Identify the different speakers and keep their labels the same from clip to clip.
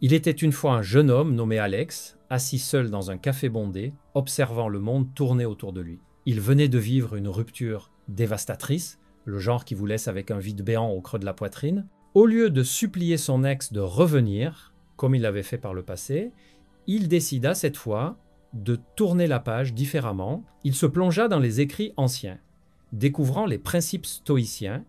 Speaker 1: Il était une fois un jeune homme nommé Alex, assis seul dans un café bondé, observant le monde tourner autour de lui. Il venait de vivre une rupture dévastatrice, le genre qui vous laisse avec un vide béant au creux de la poitrine. Au lieu de supplier son ex de revenir, comme il l'avait fait par le passé, il décida cette fois de tourner la page différemment. Il se plongea dans les écrits anciens, découvrant les principes stoïciens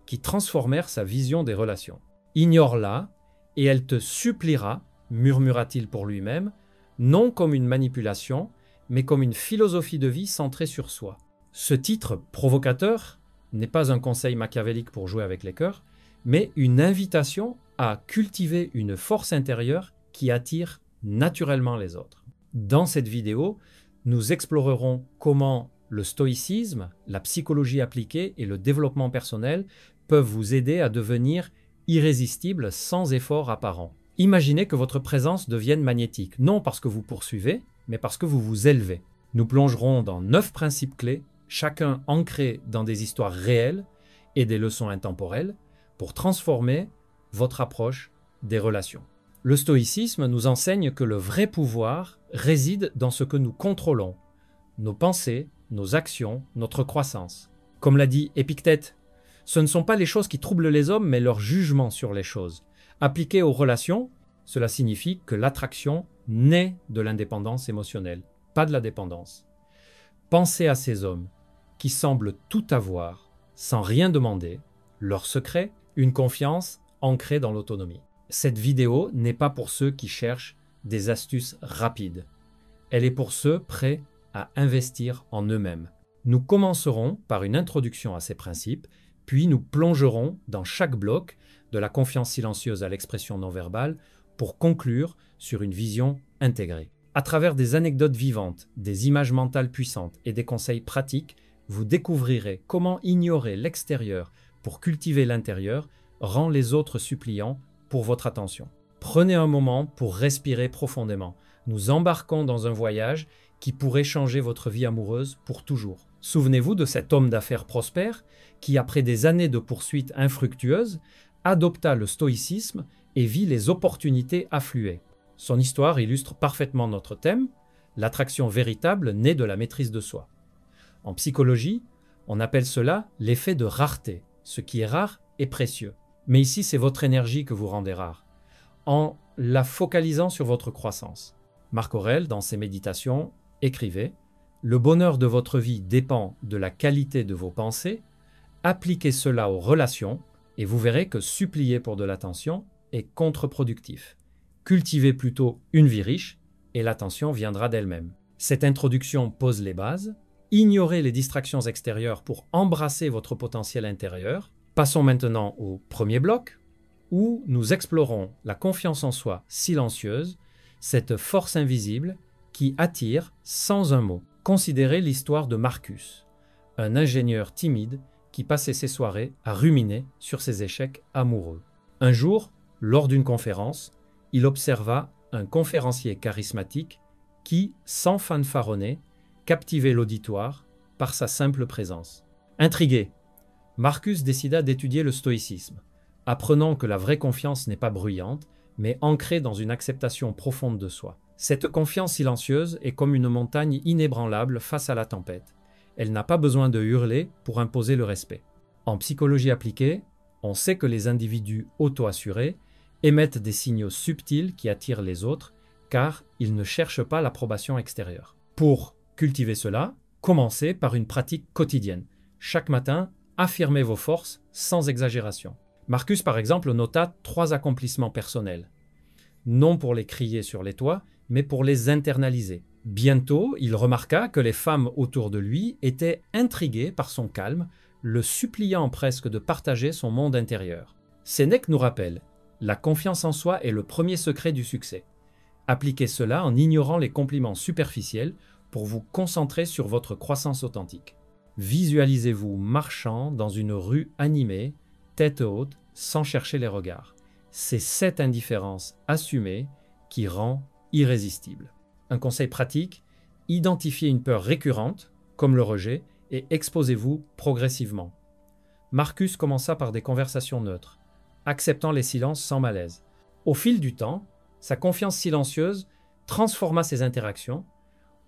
Speaker 1: qui transformèrent sa vision des relations. « Ignore-la, et elle te suppliera, murmura-t-il pour lui-même, non comme une manipulation, mais comme une philosophie de vie centrée sur soi. » Ce titre provocateur n'est pas un conseil machiavélique pour jouer avec les cœurs, mais une invitation à cultiver une force intérieure qui attire naturellement les autres. Dans cette vidéo, nous explorerons comment le stoïcisme, la psychologie appliquée et le développement personnel peuvent vous aider à devenir irrésistible sans effort apparent. Imaginez que votre présence devienne magnétique, non parce que vous poursuivez, mais parce que vous vous élevez. Nous plongerons dans 9 principes clés, chacun ancré dans des histoires réelles et des leçons intemporelles, pour transformer votre approche des relations. Le stoïcisme nous enseigne que le vrai pouvoir réside dans ce que nous contrôlons, nos pensées, nos actions, notre croissance. Comme l'a dit Épictète, ce ne sont pas les choses qui troublent les hommes, mais leur jugement sur les choses. Appliqué aux relations, cela signifie que l'attraction naît de l'indépendance émotionnelle, pas de la dépendance. Pensez à ces hommes qui semblent tout avoir, sans rien demander, leur secret, une confiance ancrée dans l'autonomie. Cette vidéo n'est pas pour ceux qui cherchent des astuces rapides. Elle est pour ceux prêts à investir en eux-mêmes. Nous commencerons par une introduction à ces principes, puis nous plongerons dans chaque bloc, de la confiance silencieuse à l'expression non verbale, pour conclure sur une vision intégrée. À travers des anecdotes vivantes, des images mentales puissantes et des conseils pratiques, vous découvrirez comment ignorer l'extérieur pour cultiver l'intérieur rend les autres suppliants pour votre attention. Prenez un moment pour respirer profondément. Nous embarquons dans un voyage qui pourrait changer votre vie amoureuse pour toujours. Souvenez-vous de cet homme d'affaires prospère qui, après des années de poursuites infructueuses, adopta le stoïcisme et vit les opportunités affluer. Son histoire illustre parfaitement notre thème, l'attraction véritable naît de la maîtrise de soi. En psychologie, on appelle cela l'effet de rareté. Ce qui est rare est précieux. Mais ici, c'est votre énergie que vous rendez rare, en la focalisant sur votre croissance. Marc Aurèle, dans ses méditations, écrivait « Le bonheur de votre vie dépend de la qualité de vos pensées. Appliquez cela aux relations et vous verrez que supplier pour de l'attention est contre-productif. Cultivez plutôt une vie riche et l'attention viendra d'elle-même. » Cette introduction pose les bases. Ignorez les distractions extérieures pour embrasser votre potentiel intérieur. Passons maintenant au premier bloc, où nous explorons la confiance en soi silencieuse, cette force invisible qui attire sans un mot. Considérez l'histoire de Marcus, un ingénieur timide qui passait ses soirées à ruminer sur ses échecs amoureux. Un jour, lors d'une conférence, il observa un conférencier charismatique qui, sans fanfaronner, captivait l'auditoire par sa simple présence. Intrigué, Marcus décida d'étudier le stoïcisme, apprenant que la vraie confiance n'est pas bruyante, mais ancrée dans une acceptation profonde de soi. Cette confiance silencieuse est comme une montagne inébranlable face à la tempête. Elle n'a pas besoin de hurler pour imposer le respect. En psychologie appliquée, on sait que les individus auto-assurés émettent des signaux subtils qui attirent les autres, car ils ne cherchent pas l'approbation extérieure. Pour cultiver cela, commencez par une pratique quotidienne. Chaque matin, affirmez vos forces sans exagération. Marcus, par exemple, nota 3 accomplissements personnels. Non pour les crier sur les toits, mais pour les internaliser. Bientôt, il remarqua que les femmes autour de lui étaient intriguées par son calme, le suppliant presque de partager son monde intérieur. Sénèque nous rappelle « La confiance en soi est le premier secret du succès. Appliquez cela en ignorant les compliments superficiels pour vous concentrer sur votre croissance authentique. Visualisez-vous marchant dans une rue animée, tête haute, sans chercher les regards. C'est cette indifférence assumée qui rend irrésistible. Un conseil pratique, identifiez une peur récurrente, comme le rejet, et exposez-vous progressivement. Marcus commença par des conversations neutres, acceptant les silences sans malaise. Au fil du temps, Sa confiance silencieuse transforma ses interactions.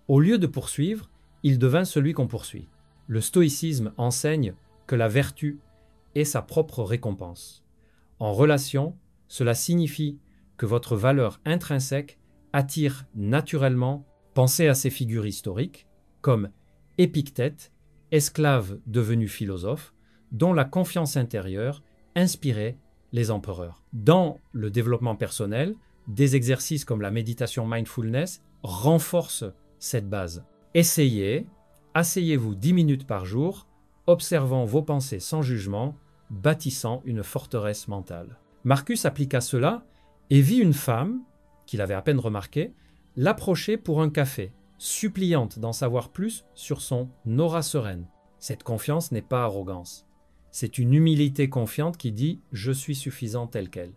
Speaker 1: Au lieu de poursuivre, il devint celui qu'on poursuit. Le stoïcisme enseigne que la vertu est sa propre récompense. En relation, cela signifie que votre valeur intrinsèque attire naturellement. Pensez à ces figures historiques, comme Épictète, esclave devenu philosophe, dont la confiance intérieure inspirait les empereurs. Dans le développement personnel, des exercices comme la méditation mindfulness renforcent cette base. Asseyez-vous 10 minutes par jour, observant vos pensées sans jugement, bâtissant une forteresse mentale. Marcus appliqua cela et vit une femme, qu'il avait à peine remarquée, l'approcher pour un café, suppliante d'en savoir plus sur son aura sereine. Cette confiance n'est pas arrogance. C'est une humilité confiante qui dit « je suis suffisant tel quel ».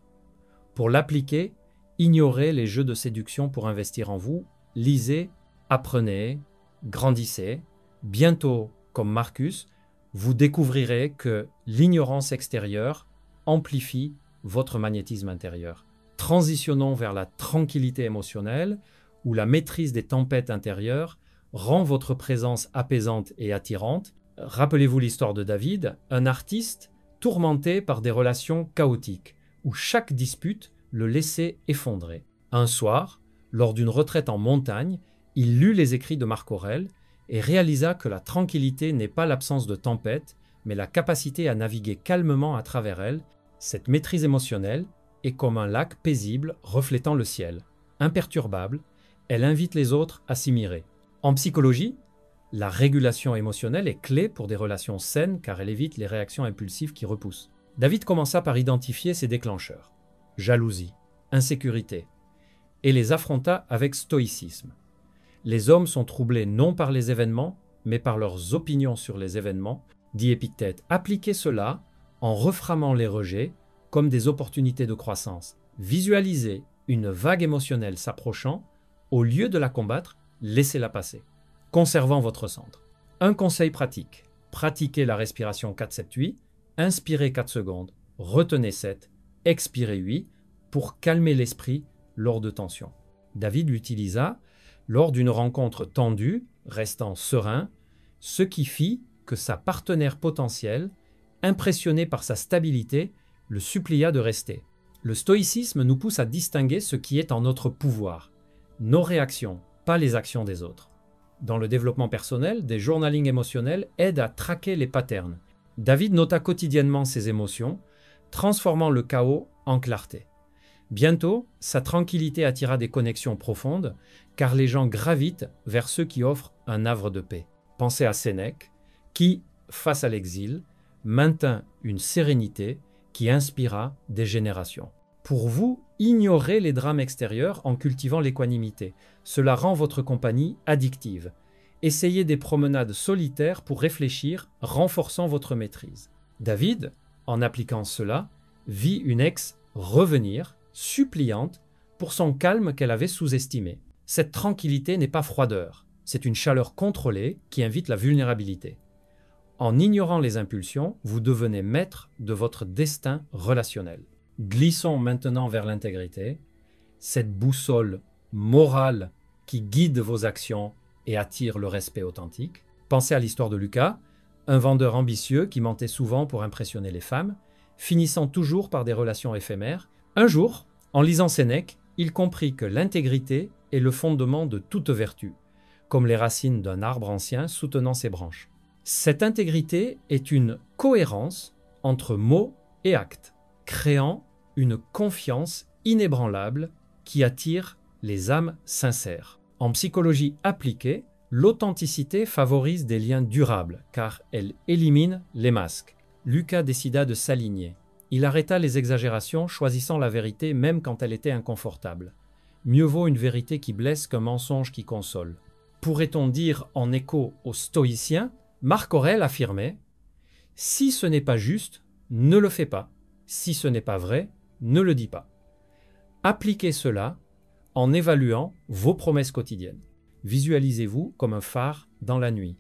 Speaker 1: Pour l'appliquer, ignorez les jeux de séduction pour investir en vous, lisez, apprenez, grandissez. Bientôt, comme Marcus, vous découvrirez que l'ignorance extérieure amplifie votre magnétisme intérieur. Transitionnons vers la tranquillité émotionnelle où la maîtrise des tempêtes intérieures rend votre présence apaisante et attirante. Rappelez-vous l'histoire de David, un artiste tourmenté par des relations chaotiques, où chaque dispute le laissait effondrer. Un soir, lors d'une retraite en montagne, il lut les écrits de Marc Aurèle et réalisa que la tranquillité n'est pas l'absence de tempête, mais la capacité à naviguer calmement à travers elle. Cette maîtrise émotionnelle est comme un lac paisible reflétant le ciel. Imperturbable, elle invite les autres à s'y mirer. En psychologie, la régulation émotionnelle est clé pour des relations saines car elle évite les réactions impulsives qui repoussent. David commença par identifier ses déclencheurs, jalousie, insécurité, et les affronta avec stoïcisme. Les hommes sont troublés non par les événements, mais par leurs opinions sur les événements, dit Épictète. Appliquez cela en reframant les rejets comme des opportunités de croissance. Visualisez une vague émotionnelle s'approchant, au lieu de la combattre, laissez-la passer, conservant votre centre. Un conseil pratique, pratiquez la respiration 4-7-8, inspirez 4 secondes, retenez 7, expirez 8, pour calmer l'esprit lors de tensions. David l'utilisa lors d'une rencontre tendue, restant serein, ce qui fit que sa partenaire potentielle, impressionnée par sa stabilité, le supplia de rester. Le stoïcisme nous pousse à distinguer ce qui est en notre pouvoir, nos réactions, pas les actions des autres. Dans le développement personnel, des journalings émotionnels aident à traquer les patterns. David nota quotidiennement ses émotions, transformant le chaos en clarté. Bientôt, sa tranquillité attira des connexions profondes, car les gens gravitent vers ceux qui offrent un havre de paix. Pensez à Sénèque, qui, face à l'exil, maintint une sérénité qui inspira des générations. Pour vous, ignorez les drames extérieurs en cultivant l'équanimité. Cela rend votre compagnie addictive. Essayez des promenades solitaires pour réfléchir, renforçant votre maîtrise. David, en appliquant cela, vit une ex revenir, suppliante, pour son calme qu'elle avait sous-estimé. Cette tranquillité n'est pas froideur, c'est une chaleur contrôlée qui invite la vulnérabilité. En ignorant les impulsions, vous devenez maître de votre destin relationnel. Glissons maintenant vers l'intégrité, cette boussole morale qui guide vos actions et attire le respect authentique. Pensez à l'histoire de Lucas, un vendeur ambitieux qui mentait souvent pour impressionner les femmes, finissant toujours par des relations éphémères. Un jour, en lisant Sénèque, il comprit que l'intégrité est le fondement de toute vertu, comme les racines d'un arbre ancien soutenant ses branches. Cette intégrité est une cohérence entre mots et actes, créant une confiance inébranlable qui attire les âmes sincères. En psychologie appliquée, l'authenticité favorise des liens durables car elle élimine les masques. Lucas décida de s'aligner. Il arrêta les exagérations, choisissant la vérité même quand elle était inconfortable. Mieux vaut une vérité qui blesse qu'un mensonge qui console. Pourrait-on dire en écho aux stoïciens, Marc Aurèle affirmait « Si ce n'est pas juste, ne le fais pas. Si ce n'est pas vrai, ne le dis pas. » Appliquez cela en évaluant vos promesses quotidiennes. Visualisez-vous comme un phare dans la nuit,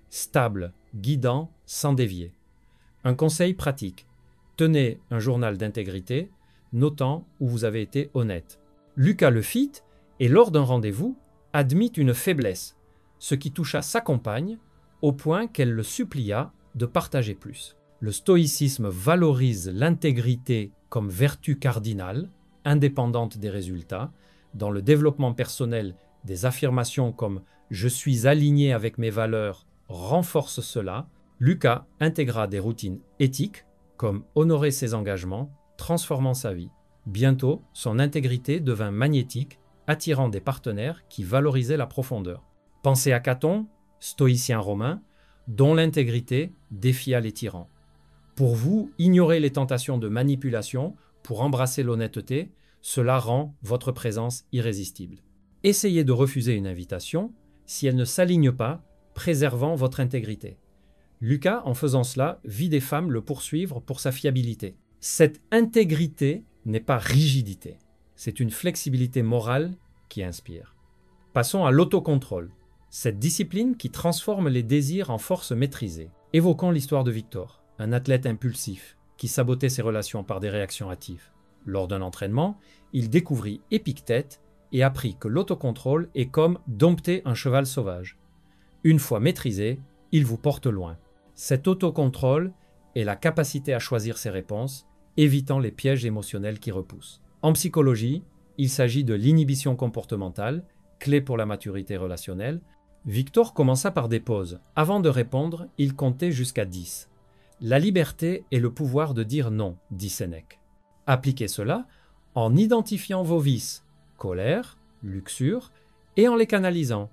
Speaker 1: stable, guidant, sans dévier. Un conseil pratique. Tenez un journal d'intégrité, notant où vous avez été honnête. Lucas le fit et lors d'un rendez-vous, admit une faiblesse, ce qui toucha sa compagne au point qu'elle le supplia de partager plus. Le stoïcisme valorise l'intégrité comme vertu cardinale, indépendante des résultats. Dans le développement personnel, des affirmations comme « je suis aligné avec mes valeurs » renforcent cela. Lucas intégra des routines éthiques comme honorer ses engagements, transformant sa vie. Bientôt, son intégrité devint magnétique, attirant des partenaires qui valorisaient la profondeur. Pensez à Caton, stoïcien romain, dont l'intégrité défia les tyrans. Pour vous, ignorer les tentations de manipulation pour embrasser l'honnêteté, cela rend votre présence irrésistible. Essayez de refuser une invitation si elle ne s'aligne pas, préservant votre intégrité. Lucas, en faisant cela, vit des femmes le poursuivre pour sa fiabilité. Cette intégrité n'est pas rigidité, c'est une flexibilité morale qui inspire. Passons à l'autocontrôle, cette discipline qui transforme les désirs en force maîtrisée. Évoquons l'histoire de Victor, un athlète impulsif qui sabotait ses relations par des réactions hâtives. Lors d'un entraînement, il découvrit Épictète et apprit que l'autocontrôle est comme dompter un cheval sauvage. Une fois maîtrisé, il vous porte loin. Cet autocontrôle est la capacité à choisir ses réponses, évitant les pièges émotionnels qui repoussent. En psychologie, il s'agit de l'inhibition comportementale, clé pour la maturité relationnelle. Victor commença par des pauses. Avant de répondre, il comptait jusqu'à 10. La liberté est le pouvoir de dire non, dit Sénèque. Appliquez cela en identifiant vos vices, colère, luxure, et en les canalisant.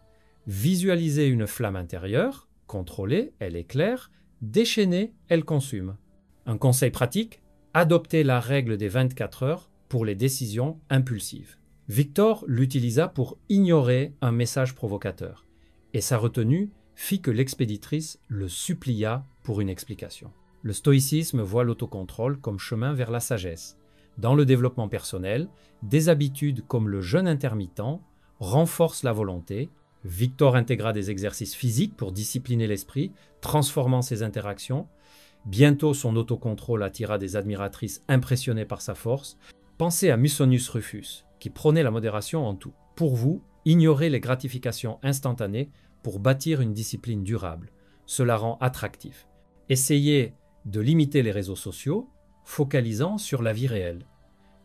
Speaker 1: Visualisez une flamme intérieure, contrôlée, elle éclaire, déchaînée, elle consume. Un conseil pratique, adoptez la règle des 24 heures pour les décisions impulsives. Victor l'utilisa pour ignorer un message provocateur, et sa retenue fit que l'expéditrice le supplia pour une explication. Le stoïcisme voit l'autocontrôle comme chemin vers la sagesse. Dans le développement personnel, des habitudes comme le jeûne intermittent renforcent la volonté. Victor intégra des exercices physiques pour discipliner l'esprit, transformant ses interactions. Bientôt, son autocontrôle attira des admiratrices impressionnées par sa force. Pensez à Musonius Rufus, qui prônait la modération en tout. Pour vous, ignorez les gratifications instantanées pour bâtir une discipline durable. Cela rend attractif. Essayez de limiter les réseaux sociaux, focalisant sur la vie réelle.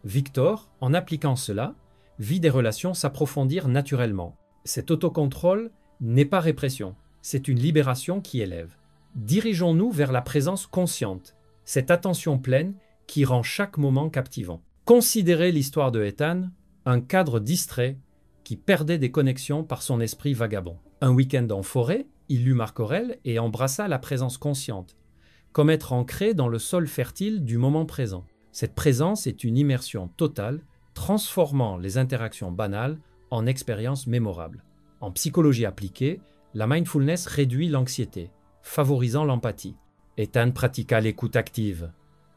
Speaker 1: Victor, en appliquant cela, vit des relations s'approfondir naturellement. Cet autocontrôle n'est pas répression, c'est une libération qui élève. Dirigeons-nous vers la présence consciente, cette attention pleine qui rend chaque moment captivant. Considérez l'histoire de Ethan, un cadre distrait qui perdait des connexions par son esprit vagabond. Un week-end en forêt, il lut Marc Aurèle et embrassa la présence consciente, comme être ancré dans le sol fertile du moment présent. Cette présence est une immersion totale, transformant les interactions banales en expériences mémorables. En psychologie appliquée, la mindfulness réduit l'anxiété, favorisant l'empathie. Ethan pratiqua l'écoute active,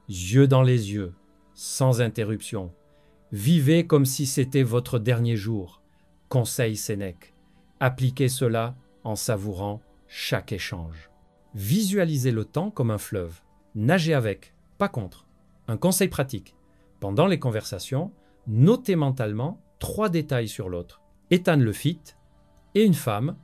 Speaker 1: yeux dans les yeux, sans interruption. Vivez comme si c'était votre dernier jour. Conseil Sénèque. Appliquez cela en savourant chaque échange. Visualisez le temps comme un fleuve. Nagez avec, pas contre. Un conseil pratique. Pendant les conversations, notez mentalement 3 détails sur l'autre. Ethan le fit, et une femme,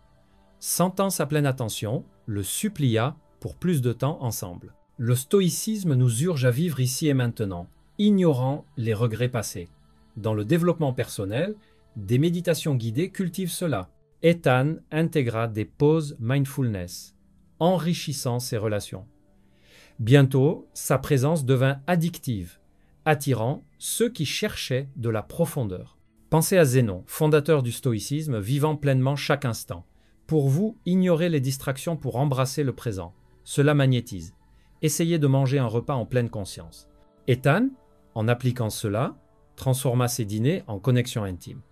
Speaker 1: sentant sa pleine attention, le supplia pour plus de temps ensemble. Le stoïcisme nous urge à vivre ici et maintenant, ignorant les regrets passés. Dans le développement personnel, des méditations guidées cultivent cela. Ethan intégra des pauses mindfulness, enrichissant ses relations. Bientôt, sa présence devint addictive, attirant ceux qui cherchaient de la profondeur. Pensez à Zénon, fondateur du stoïcisme, vivant pleinement chaque instant. Pour vous, ignorez les distractions pour embrasser le présent. Cela magnétise. Essayez de manger un repas en pleine conscience. Ethan, en appliquant cela, transforma ses dîners en connexion intime.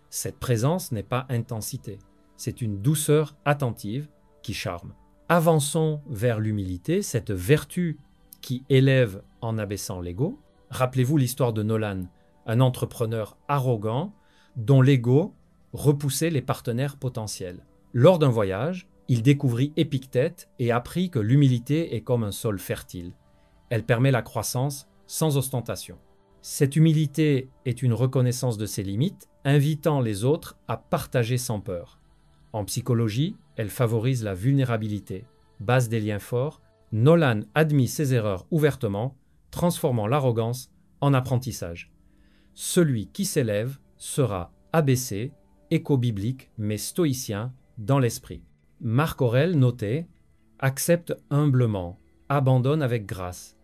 Speaker 1: Cette présence n'est pas intensité, c'est une douceur attentive qui charme. Avançons vers l'humilité, cette vertu qui élève en abaissant l'ego. Rappelez-vous l'histoire de Nolan, un entrepreneur arrogant dont l'ego repoussait les partenaires potentiels. Lors d'un voyage, il découvrit Épictète et apprit que l'humilité est comme un sol fertile. Elle permet la croissance sans ostentation. Cette humilité est une reconnaissance de ses limites, invitant les autres à partager sans peur. En psychologie, elle favorise la vulnérabilité, base des liens forts. Nolan admet ses erreurs ouvertement, transformant l'arrogance en apprentissage. Celui qui s'élève sera abaissé, éco-biblique mais stoïcien dans l'esprit. Marc Aurèle notait « Accepte humblement, abandonne avec grâce.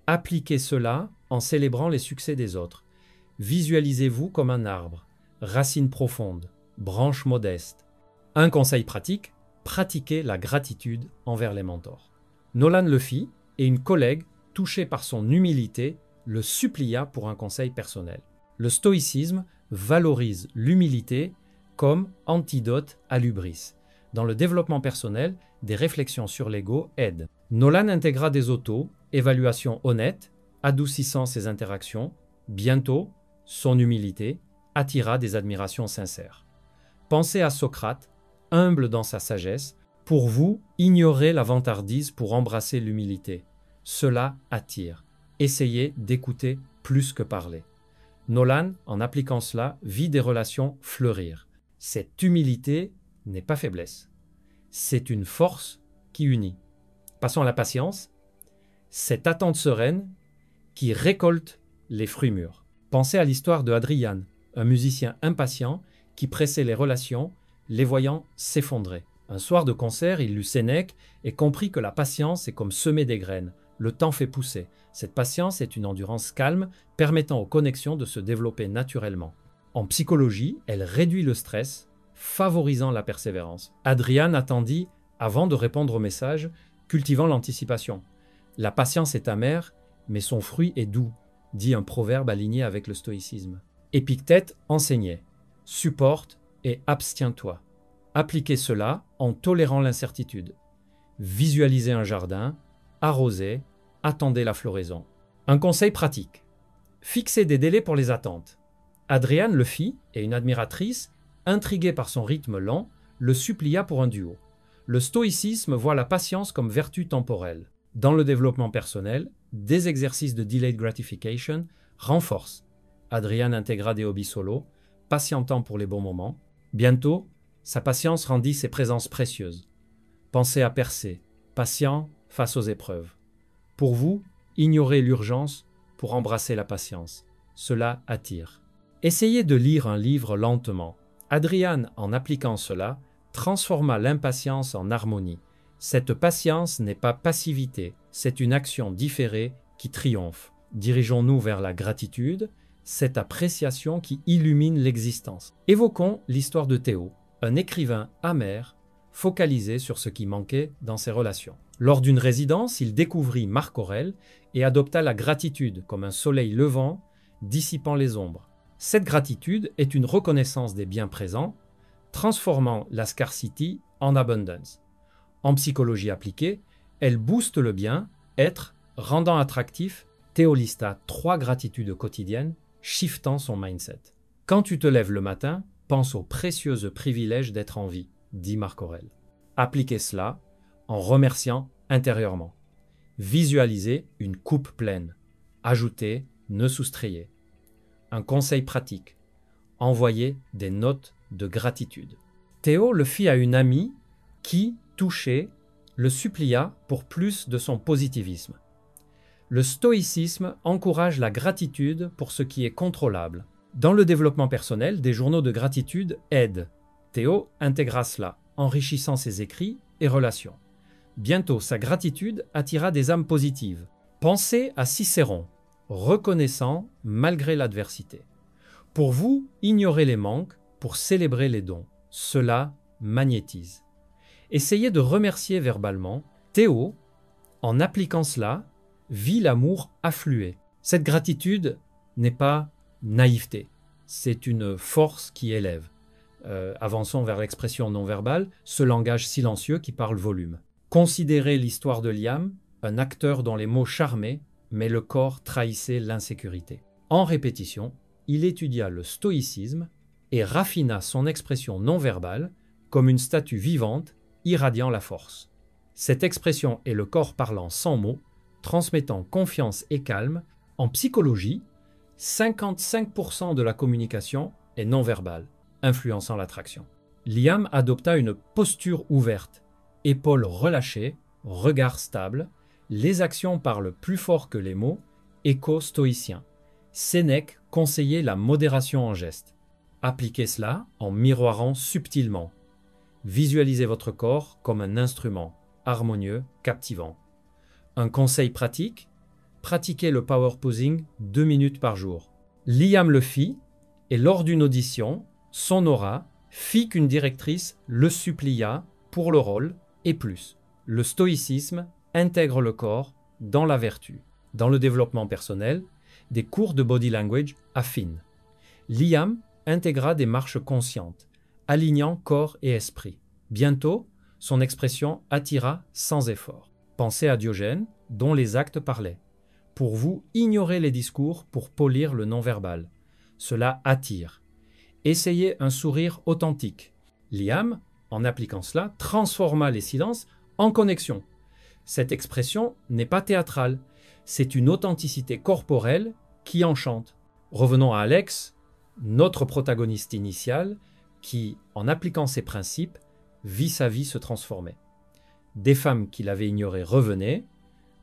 Speaker 1: Appliquez cela en célébrant les succès des autres. Visualisez-vous comme un arbre, racines profondes, branches modestes. » Un conseil pratique, pratiquez la gratitude envers les mentors. Nolan le fit et une collègue, touchée par son humilité, le supplia pour un conseil personnel. Le stoïcisme valorise l'humilité comme antidote à l'hubris. Dans le développement personnel, des réflexions sur l'ego aident. Nolan intégra des auto-évaluations honnêtes, adoucissant ses interactions. Bientôt, son humilité attira des admirations sincères. Pensez à Socrate, humble dans sa sagesse. Pour vous, ignorez la vantardise pour embrasser l'humilité. Cela attire. Essayez d'écouter plus que parler. Nolan, en appliquant cela, vit des relations fleurir. Cette humilité n'est pas faiblesse. C'est une force qui unit. Passons à la patience. Cette attente sereine qui récolte les fruits mûrs. Pensez à l'histoire de Adrian, un musicien impatient qui pressait les relations, les voyant s'effondrer. Un soir de concert, il lut Sénèque et comprit que la patience est comme semer des graines. Le temps fait pousser. Cette patience est une endurance calme permettant aux connexions de se développer naturellement. En psychologie, elle réduit le stress, favorisant la persévérance. Adrian attendit avant de répondre au message, cultivant l'anticipation. La patience est amère, mais son fruit est doux, dit un proverbe aligné avec le stoïcisme. Épictète enseignait « Supporte et abstiens-toi ». Appliquez cela en tolérant l'incertitude. Visualisez un jardin, arrosez, attendez la floraison. Un conseil pratique. Fixez des délais pour les attentes. Adrian le fit et une admiratrice, intriguée par son rythme lent, le supplia pour un duo. Le stoïcisme voit la patience comme vertu temporelle. Dans le développement personnel, des exercices de delayed gratification renforcent. Adrian intégra des hobbies solo, patientant pour les bons moments. Bientôt, sa patience rendit ses présences précieuses. Pensez à Persée, patient face aux épreuves. Pour vous, ignorez l'urgence pour embrasser la patience. Cela attire. Essayez de lire un livre lentement. Adrian, en appliquant cela, transforma l'impatience en harmonie. Cette patience n'est pas passivité, c'est une action différée qui triomphe. Dirigeons-nous vers la gratitude, cette appréciation qui illumine l'existence. Évoquons l'histoire de Théo, un écrivain amer, focalisé sur ce qui manquait dans ses relations. Lors d'une résidence, il découvrit Marc Aurèle et adopta la gratitude comme un soleil levant, dissipant les ombres. Cette gratitude est une reconnaissance des biens présents, transformant la scarcity en abundance. En psychologie appliquée, elle booste le bien-être, rendant attractif. Théo lista 3 gratitudes quotidiennes, shiftant son mindset. Quand tu te lèves le matin, pense au précieux privilège d'être en vie, dit Marc Aurèle. Appliquez cela en remerciant intérieurement. Visualisez une coupe pleine. Ajoutez, ne soustrayez. Un conseil pratique. Envoyez des notes de gratitude. Théo le fit à une amie qui, touchée, le supplia pour plus de son positivisme. Le stoïcisme encourage la gratitude pour ce qui est contrôlable. Dans le développement personnel, des journaux de gratitude aident. Théo intégra cela, enrichissant ses écrits et relations. Bientôt, sa gratitude attira des âmes positives. Pensez à Cicéron, reconnaissant malgré l'adversité. Pour vous, ignorez les manques pour célébrer les dons. Cela magnétise. Essayez de remercier verbalement. Théo, en appliquant cela, vit l'amour affluer. Cette gratitude n'est pas naïveté, c'est une force qui élève. Avançons vers l'expression non verbale, ce langage silencieux qui parle volume. Considérez l'histoire de Liam, un acteur dont les mots charmaient, mais le corps trahissait l'insécurité. En répétition, il étudia le stoïcisme et raffina son expression non verbale comme une statue vivante irradiant la force. Cette expression est le corps parlant sans mots, transmettant confiance et calme. En psychologie, 55% de la communication est non verbale, influençant l'attraction. Liam adopta une posture ouverte, épaules relâchées, regard stable, les actions parlent plus fort que les mots, écho stoïcien. Sénèque conseillait la modération en gestes. Appliquez cela en miroirant subtilement. Visualisez votre corps comme un instrument, harmonieux, captivant. Un conseil pratique, pratiquez le power posing 2 minutes par jour. Liam le fit, et lors d'une audition, son aura fit qu'une directrice le supplia pour le rôle et plus. Le stoïcisme intègre le corps dans la vertu. Dans le développement personnel, des cours de body language affinent. Liam intégra des marches conscientes, alignant corps et esprit. Bientôt, son expression attira sans effort. Pensez à Diogène, dont les actes parlaient. Pour vous, ignorez les discours pour polir le non-verbal. Cela attire. Essayez un sourire authentique. Liam, en appliquant cela, transforma les silences en connexion. Cette expression n'est pas théâtrale, c'est une authenticité corporelle qui enchante. Revenons à Alex, notre protagoniste initial, qui, en appliquant ces principes, vit sa vie se transformer. Des femmes qu'il avait ignorées revenaient,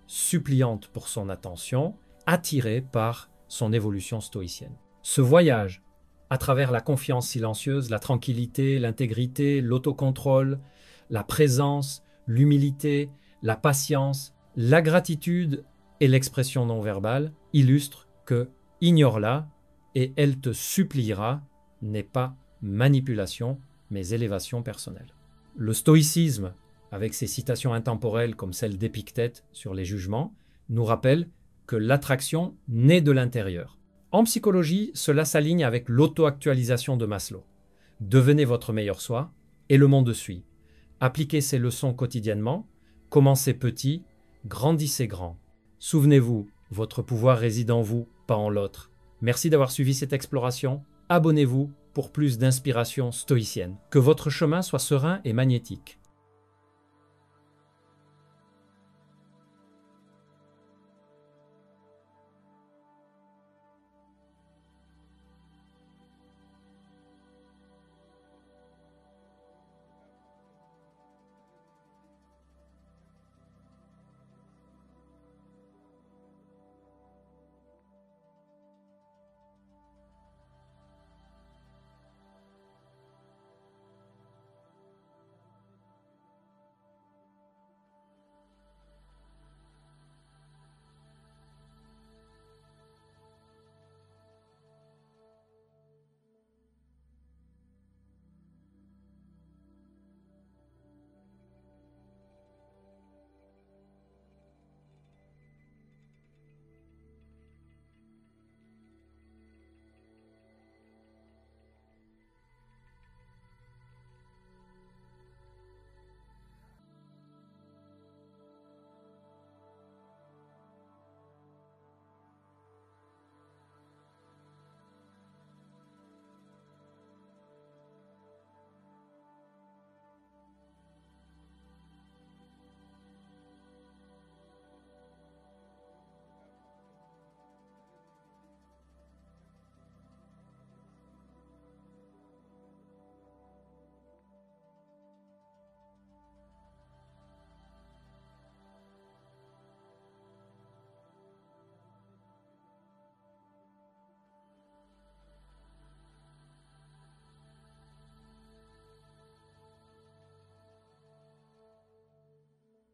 Speaker 1: suppliantes pour son attention, attirées par son évolution stoïcienne. Ce voyage, à travers la confiance silencieuse, la tranquillité, l'intégrité, l'autocontrôle, la présence, l'humilité, la patience, la gratitude et l'expression non verbale, illustre que « ignore-la et elle te suppliera » n'est pas manipulation, mais élévation personnelle. Le stoïcisme, avec ses citations intemporelles comme celle d'Épictète sur les jugements, nous rappelle que l'attraction naît de l'intérieur. En psychologie, cela s'aligne avec l'auto-actualisation de Maslow. Devenez votre meilleur soi et le monde suit. Appliquez ces leçons quotidiennement, commencez petit, grandissez grand. Souvenez-vous, votre pouvoir réside en vous, pas en l'autre. Merci d'avoir suivi cette exploration. Abonnez-vous pour plus d'inspiration stoïcienne. Que votre chemin soit serein et magnétique.